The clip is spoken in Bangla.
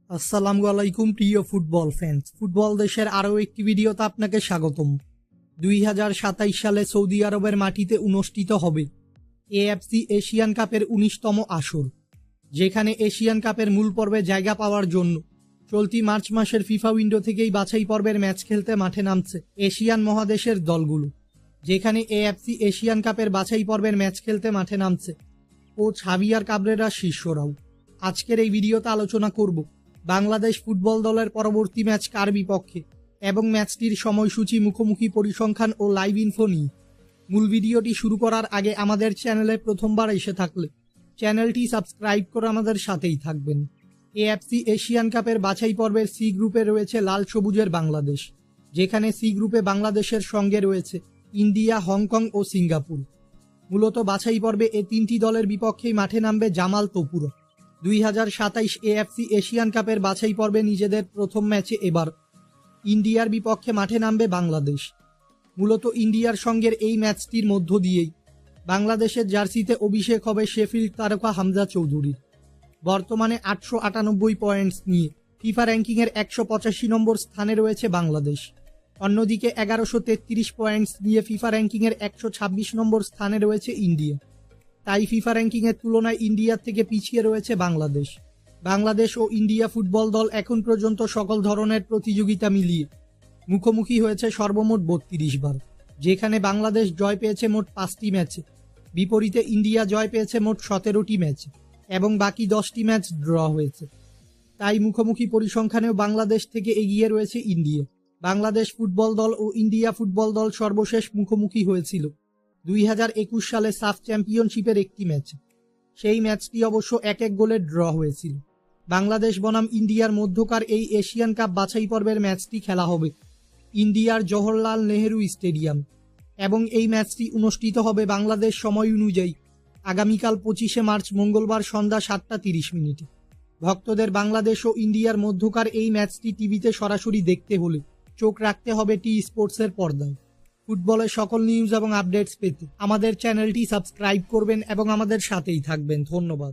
আসসালামু আলাইকুম প্রিয় ফুটবল ফ্যান্স, ফুটবল দেশের আরও একটি ভিডিওতে আপনাকে স্বাগতম। 2027 সালে সৌদি আরবের মাটিতে অনুষ্ঠিত হবে এএফসি এশিয়ান কাপের 19তম আসর, যেখানে এশিয়ান কাপের মূল পর্বে জায়গা পাওয়ার জন্য চলতি মার্চ মাসের ফিফা উইন্ডো থেকেই বাছাই পর্বের ম্যাচ খেলতে মাঠে নামছে এশিয়ান মহাদেশের দলগুলো। যেখানে এএফসি এশিয়ান কাপের বাছাই পর্বের ম্যাচ খেলতে মাঠে নামছে কোচ হাভিয়ার কাবরেরার শিষ্যরাও। আজকের এই ভিডিওতে আলোচনা করব বাংলাদেশ ফুটবল দলের পরবর্তী ম্যাচ কার বিপক্ষে এবং ম্যাচটির সময়সূচি, মুখোমুখি পরিসংখ্যান ও লাইভ ইনফো নিয়ে। মূল ভিডিওটি শুরু করার আগে আমাদের চ্যানেলে প্রথমবার এসে থাকলে চ্যানেলটি সাবস্ক্রাইব করে আমাদের সাথেই থাকবেন। এএফসি এশিয়ান কাপের বাছাই পর্বের সি গ্রুপে রয়েছে লাল সবুজের বাংলাদেশ, যেখানে সি গ্রুপে বাংলাদেশের সঙ্গে রয়েছে ইন্ডিয়া, হংকং ও সিঙ্গাপুর। মূলত বাছাই পর্বে এই তিনটি দলের বিপক্ষেই মাঠে নামবে জামাল তোপুরা। 2027 এএফসি এশিয়ান কাপের বাছাই পর্বে নিজেদের প্রথম ম্যাচে এবার ইন্ডিয়ার বিপক্ষে মাঠে নামবে বাংলাদেশ। মূলত ইন্ডিয়ার সঙ্গে এই ম্যাচটির মধ্য দিয়েই বাংলাদেশের জার্সিতে অভিষেক হবে শেফিল্ড তারকা হামজা চৌধুরীর। বর্তমানে 898 পয়েন্টস নিয়ে ফিফা র্যাঙ্কিংয়ের 185 নম্বর স্থানে রয়েছে বাংলাদেশ। অন্যদিকে 1133 পয়েন্টস নিয়ে ফিফা র্যাঙ্কিংয়ের 126 নম্বর স্থানে রয়েছে ইন্ডিয়া। তাই ফিফা র্যাঙ্কিংয়ের তুলনায় ইন্ডিয়ার থেকে পিছিয়ে রয়েছে বাংলাদেশ। বাংলাদেশ ও ইন্ডিয়া ফুটবল দল এখন পর্যন্ত সকল ধরনের প্রতিযোগিতা মিলিয়ে মুখোমুখি হয়েছে সর্বমোট 32 বার, যেখানে বাংলাদেশ জয় পেয়েছে মোট 5টি ম্যাচে, বিপরীতে ইন্ডিয়া জয় পেয়েছে মোট 17টি ম্যাচে এবং বাকি 10টি ম্যাচ ড্র হয়েছে। তাই মুখোমুখি পরিসংখ্যানেও বাংলাদেশ থেকে এগিয়ে রয়েছে ইন্ডিয়া। বাংলাদেশ ফুটবল দল ও ইন্ডিয়া ফুটবল দল সর্বশেষ মুখোমুখি হয়েছিল 2021 সালে সাফ চ্যাম্পিয়নশিপের একটি ম্যাচে। সেই ম্যাচটি অবশ্য 1-1 গোলে ড্র হয়েছিল। বাংলাদেশ বনাম ইন্ডিয়ার মধ্যকার এই এশিয়ান কাপ বাছাই পর্বের ম্যাচটি খেলা হবে ইন্ডিয়ার জওহরলাল নেহেরু স্টেডিয়াম এবং এই ম্যাচটি অনুষ্ঠিত হবে বাংলাদেশ সময় অনুযায়ী আগামীকাল 25শে মার্চ মঙ্গলবার সন্ধ্যা 7টা 30 মিনিটে। ভক্তদের বাংলাদেশ ও ইন্ডিয়ার মধ্যকার এই ম্যাচটি টিভিতে সরাসরি দেখতে হলে চোখ রাখতে হবে টি স্পোর্টসের পর্দায়। ফুটবলের সকল নিউজ এবং আপডেটস পেতে আমাদের চ্যানেলটি সাবস্ক্রাইব করবেন এবং আমাদের সাথেই থাকবেন। ধন্যবাদ।